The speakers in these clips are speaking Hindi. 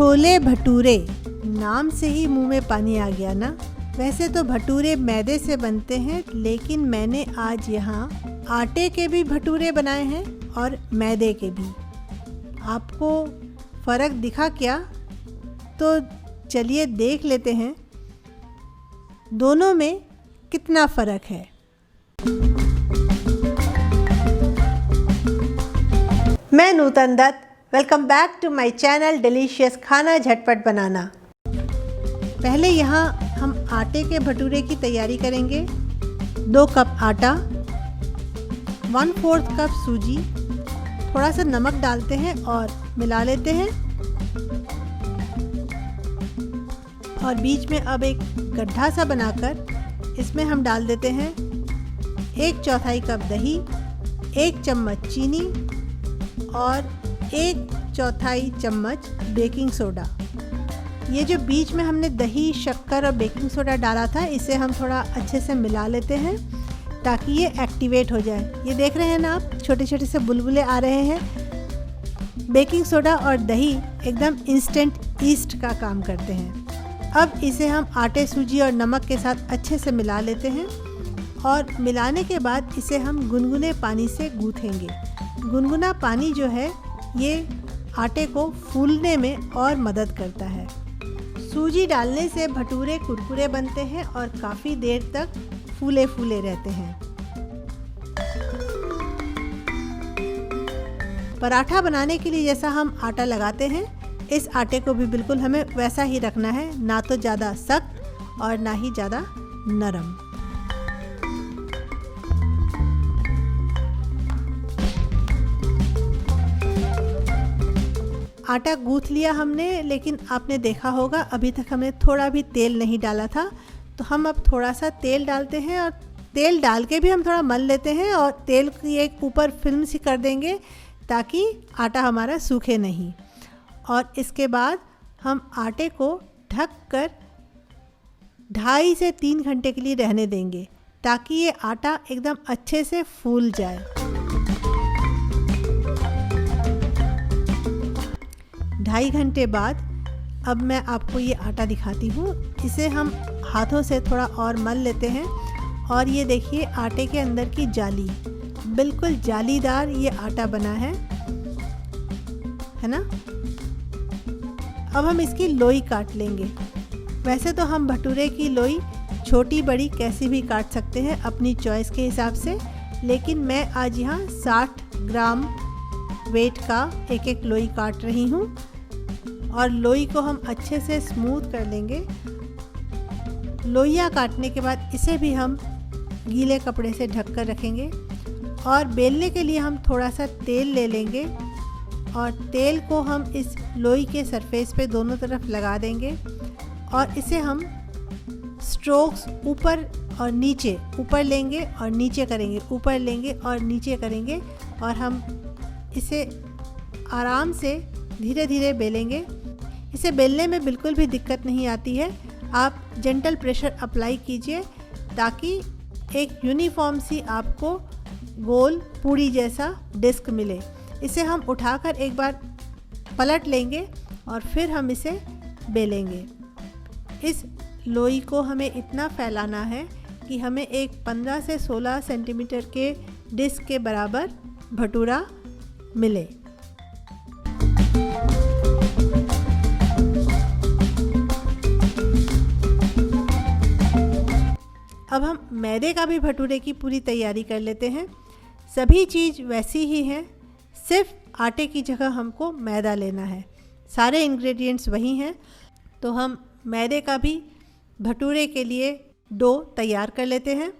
छोले भटूरे, नाम से ही मुंह में पानी आ गया ना। वैसे तो भटूरे मैदे से बनते हैं, लेकिन मैंने आज यहाँ आटे के भी भटूरे बनाए हैं और मैदे के भी। आपको फ़र्क दिखा क्या? तो चलिए देख लेते हैं दोनों में कितना फ़र्क है। मैं Nutan Dutt, welcome back to my channel delicious खाना झटपट बनाना। पहले यहाँ हम आटे के भटूरे की तैयारी करेंगे। 2 कप आटा, 1/4 कप सूजी, थोड़ा सा नमक डालते हैं और मिला लेते हैं। और बीच में अब एक गड्ढा सा बनाकर इसमें हम डाल देते हैं 1/4 कप दही, 1 चम्मच चीनी और 1/4 चम्मच बेकिंग सोडा। ये जो बीच में हमने दही, शक्कर और बेकिंग सोडा डाला था, इसे हम थोड़ा अच्छे से मिला लेते हैं ताकि ये एक्टिवेट हो जाए। ये देख रहे हैं ना आप, छोटे छोटे से बुलबुले आ रहे हैं। बेकिंग सोडा और दही एकदम इंस्टेंट ईस्ट का काम करते हैं। अब इसे हम आटे, सूजी और नमक के साथ अच्छे से मिला लेते हैं और मिलाने के बाद इसे हम गुनगुने पानी से गूँथेंगे। गुनगुना पानी जो है ये आटे को फूलने में और मदद करता है। सूजी डालने से भटूरे कुरकुरे बनते हैं और काफ़ी देर तक फूले फूले रहते हैं। पराठा बनाने के लिए जैसा हम आटा लगाते हैं, इस आटे को भी बिल्कुल हमें वैसा ही रखना है, ना तो ज़्यादा सख्त और ना ही ज़्यादा नरम। आटा गूँथ लिया हमने, लेकिन आपने देखा होगा अभी तक हमने थोड़ा भी तेल नहीं डाला था, तो हम अब थोड़ा सा तेल डालते हैं और तेल डाल के भी हम थोड़ा मल लेते हैं और तेल की एक ऊपर फिल्म सी कर देंगे ताकि आटा हमारा सूखे नहीं। और इसके बाद हम आटे को ढक कर 2.5 से 3 घंटे के लिए रहने देंगे ताकि ये आटा एकदम अच्छे से फूल जाए। 2.5 घंटे बाद अब मैं आपको ये आटा दिखाती हूँ। इसे हम हाथों से थोड़ा और मल लेते हैं और ये देखिए आटे के अंदर की जाली, बिल्कुल जालीदार ये आटा बना है ना। अब हम इसकी लोई काट लेंगे। वैसे तो हम भटूरे की लोई छोटी बड़ी कैसी भी काट सकते हैं अपनी चॉइस के हिसाब से, लेकिन मैं आज यहाँ 60 ग्राम वेट का एक लोई काट रही हूँ और लोई को हम अच्छे से स्मूथ कर लेंगे। लोइयाँ काटने के बाद इसे भी हम गीले कपड़े से ढक कर रखेंगे और बेलने के लिए हम थोड़ा सा तेल ले लेंगे और तेल को हम इस लोई के सरफेस पे दोनों तरफ लगा देंगे और इसे हम स्ट्रोक्स ऊपर और नीचे, ऊपर लेंगे और नीचे करेंगे, ऊपर लेंगे और नीचे करेंगे और हम इसे आराम से धीरे धीरे बेलेंगे। इसे बेलने में बिल्कुल भी दिक्कत नहीं आती है। आप जेंटल प्रेशर अप्लाई कीजिए ताकि एक यूनिफॉर्म सी आपको गोल पूड़ी जैसा डिस्क मिले। इसे हम उठाकर एक बार पलट लेंगे और फिर हम इसे बेलेंगे। इस लोई को हमें इतना फैलाना है कि हमें एक 15 से 16 सेंटीमीटर के डिस्क के बराबर भटूरा मिले। अब हम मैदे का भी भटूरे की पूरी तैयारी कर लेते हैं। सभी चीज़ वैसी ही है, सिर्फ आटे की जगह हमको मैदा लेना है। सारे इंग्रेडिएंट्स वही हैं, तो हम मैदे का भी भटूरे के लिए डो तैयार कर लेते हैं।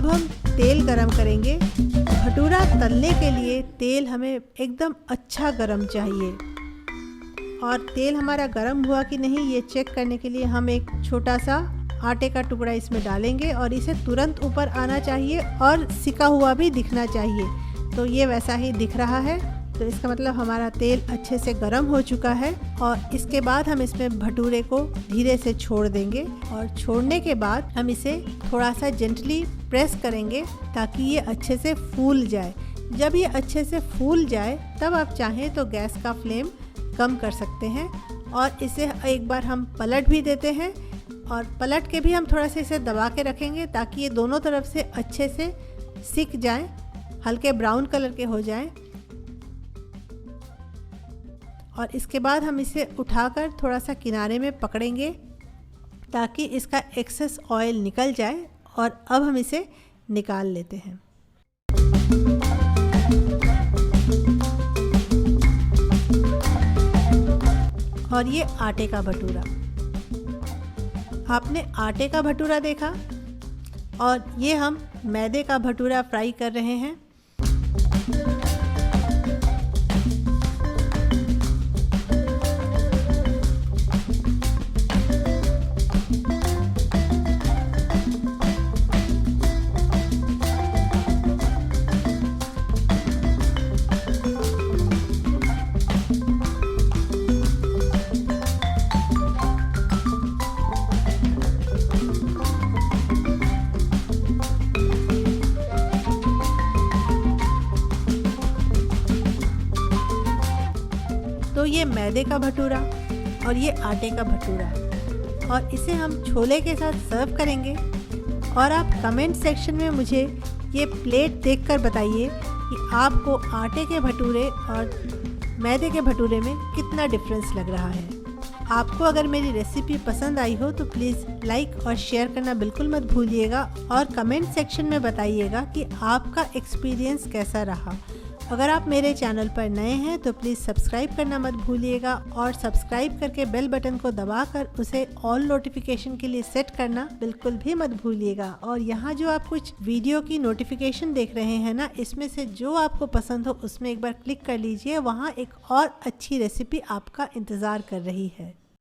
अब हम तेल गरम करेंगे। भटूरा तलने के लिए तेल हमें एकदम अच्छा गरम चाहिए, और तेल हमारा गरम हुआ कि नहीं ये चेक करने के लिए हम एक छोटा सा आटे का टुकड़ा इसमें डालेंगे और इसे तुरंत ऊपर आना चाहिए और सिका हुआ भी दिखना चाहिए। तो ये वैसा ही दिख रहा है, तो इसका मतलब हमारा तेल अच्छे से गर्म हो चुका है। और इसके बाद हम इसमें भटूरे को धीरे से छोड़ देंगे, और छोड़ने के बाद हम इसे थोड़ा सा जेंटली प्रेस करेंगे ताकि ये अच्छे से फूल जाए। जब ये अच्छे से फूल जाए तब आप चाहें तो गैस का फ्लेम कम कर सकते हैं, और इसे एक बार हम पलट भी देते हैं, और पलट के भी हम थोड़ा सा इसे दबा के रखेंगे ताकि ये दोनों तरफ से अच्छे से सिक जाएं, हल्के ब्राउन कलर के हो जाएं। और इसके बाद हम इसे उठाकर थोड़ा सा किनारे में पकड़ेंगे ताकि इसका एक्सेस ऑयल निकल जाए, और अब हम इसे निकाल लेते हैं। और ये आटे का भटूरा, आपने आटे का भटूरा देखा, और ये हम मैदे का भटूरा फ्राई कर रहे हैं। तो ये मैदे का भटूरा और ये आटे का भटूरा, और इसे हम छोले के साथ सर्व करेंगे। और आप कमेंट सेक्शन में मुझे ये प्लेट देखकर बताइए कि आपको आटे के भटूरे और मैदे के भटूरे में कितना डिफरेंस लग रहा है। आपको अगर मेरी रेसिपी पसंद आई हो तो प्लीज़ लाइक और शेयर करना बिल्कुल मत भूलिएगा, और कमेंट सेक्शन में बताइएगा कि आपका एक्सपीरियंस कैसा रहा। अगर आप मेरे चैनल पर नए हैं तो प्लीज़ सब्सक्राइब करना मत भूलिएगा, और सब्सक्राइब करके बेल बटन को दबाकर उसे ऑल नोटिफिकेशन के लिए सेट करना बिल्कुल भी मत भूलिएगा। और यहाँ जो आप कुछ वीडियो की नोटिफिकेशन देख रहे हैं ना, इसमें से जो आपको पसंद हो उसमें एक बार क्लिक कर लीजिए, वहाँ एक और अच्छी रेसिपी आपका इंतज़ार कर रही है।